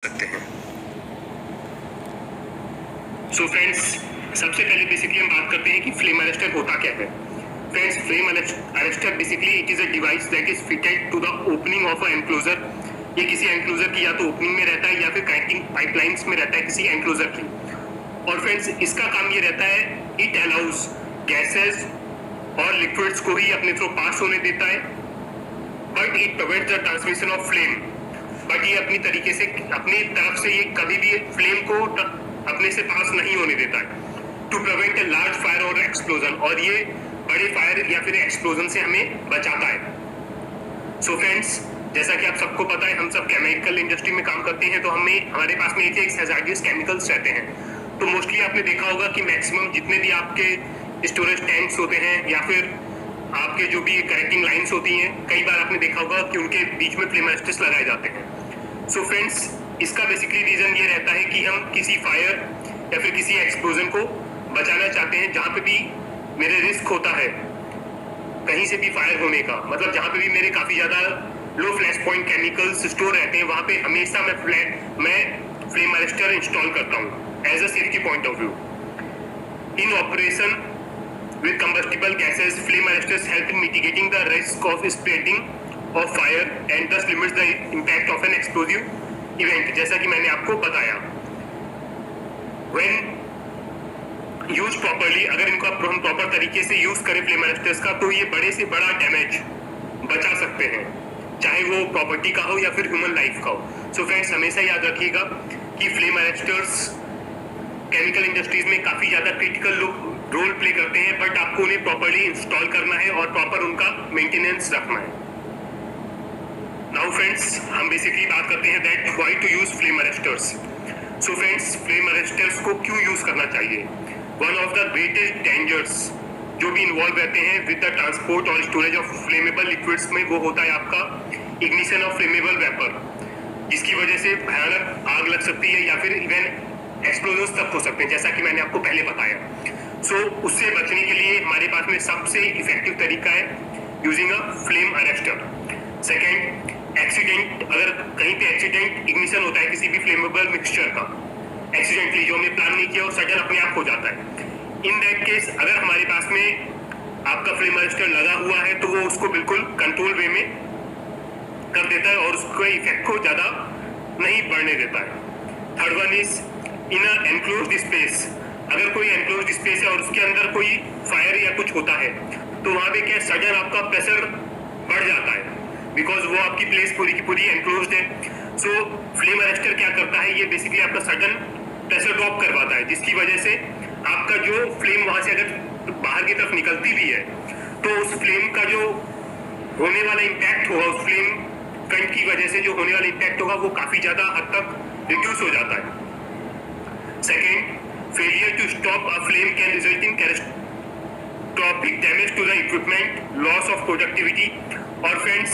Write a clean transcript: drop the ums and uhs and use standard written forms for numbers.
सकते हैं। So friends, सबसे पहले बेसिकली हम बात करते हैं कि फ्लेम अरेस्टर होता क्या है। Friends, flame arrester basically it is a device that is fitted to the opening of a enclosure. ये किसी एनक्लोजर की या तो ओपनिंग में रहता है या फिर कनेक्टिंग पाइपलाइंस में रहता है किसी एनक्लोजर की। और फ्रेंड्स, इसका काम ये रहता है, इट अलाउज गैसेस और लिक्विड्स को ही अपने थ्रू पास होने देता है, but it prevents the transmission of flame. But ये अपनी तरीके से अपनी तरफ से ये कभी भी फ्लेम को अपने से पास नहीं होने देता है, to prevent a large fire और एक्सप्लोजन। और ये बड़े फायर या फिर एक्सप्लोजन से हमें बचाता है। सो फ्रेंड्स, जैसा कि आप सबको पता है, हम सब केमिकल इंडस्ट्री में काम करते हैं, तो हमारे पास में एक हैजार्डियस केमिकल्स रहते हैं। तो मोस्टली आपने देखा होगा कि मैक्सिमम जितने भी आपके स्टोरेज टैंक्स होते हैं या फिर आपके जो भी कनेक्टिंग लाइंस होती हैं, कई बार आपने देखा होगा कि उनके बीच में फ्लेम अरेस्टर्स लगाए जाते हैं। सो फ्रेंड्स, इसका बेसिकली रीजन ये रहता है कि हम किसी फायर या फिर किसी एक्सप्लोजन को बचाना चाहते हैं, जहाँ पे भी मेरे रिस्क होता है कहीं से भी फायर होने का, मतलब जहाँ पे भी मेरे काफी ज्यादा लो फ्लैश पॉइंट केमिकल्स स्टोर रहते हैं, वहां पे हमेशा मैं फ्लेम अरेस्टर इंस्टॉल करता हूँ as a safety point of view. In operation with combustible gases, flame arresters help in mitigating the risk of spreading of fire and thus limits the impact of an explosive event, जैसा कि मैंने आपको बताया। When used properly, अगर इनको हम proper तरीके से यूज करें फ्लेम अरेस्टर्स का, तो ये बड़े से बड़ा डैमेज बचा सकते हैं, चाहे वो प्रॉपर्टी का हो या फिर ह्यूमन लाइफ का हो। सो फ्रेंड्स, हमेशा याद रखिएगा कि फ्लेम अरेस्टर्स केमिकल इंडस्ट्रीज में काफी ज्यादा क्रिटिकल रोल प्ले करते हैं, बट आपको उन्हें प्रॉपर्ली इंस्टॉल करना है और प्रॉपर उनका मेंटेनेंस रखना है। नाउ फ्रेंड्स, हम बेसिकली बात करते हैं that why to use flame arresters. So friends, flame arresters को क्यों यूज करना चाहिए? One of the greatest dangers जो भी इन्वॉल्व रहते हैं विद द ट्रांसपोर्ट और स्टोरेज ऑफ फ्लेमेबल लिक्विड्स में, वो होता है आपका इग्निशन ऑफ फ्लेमेबल वेपर, जिसकी वजह से भयानक आग लग सकती है या फिर इवन एक्सप्लोजन तक हो सकते हैं, जैसा कि मैंने आपको पहले बताया। सो उससे बचने के लिए हमारे पास में सबसे इफेक्टिव तरीका है using a flame arrester. Second, accident, अगर कहीं पे एक्सीडेंट इग्निशन होता है किसी भी फ्लेमेबल मिक्सचर का, एक्सीडेंटली जो हमने प्लान नहीं किया वो सडन अपने आप हो जाता है। इन दैट केस अगर हमारे पास में आपका फ्लेम अरेस्टर लगा हुआ है, तो वो उसको बिल्कुल कंट्रोल वे में कर देता है और उसको इफेक्ट को ज्यादा नहीं बढ़ने देता है। Third one is in a enclosed space. अगर कोई एनक्लोज्ड स्पेस है और उसके अंदर कोई फायर या कुछ होता है, तो वहां पे क्या सडन आपका प्रेशर बढ़ जाता है, बिकॉज वो आपकी प्लेस पूरी की पूरी एनक्लोज्ड है। सो फ्लेम अरेस्टर क्या करता है, ये बेसिकली आपका सडन प्रेशर ड्रॉप करवाता है, जिसकी वजह से आपका जो फ्लेम वहां से अगर बाहर की तरफ निकलती भी है, तो उस फ्लेम का जो होने वाला इम्पैक्ट होगा, उस फ्लेम फ्रंट की वजह से जो होने वाला इम्पैक्ट होगा, वो काफी ज्यादा हद तक रिड्यूस हो जाता है। Second, failure to stop a flame can result in catastrophic damage to the equipment, loss of productivity। और फ्रेंड्स,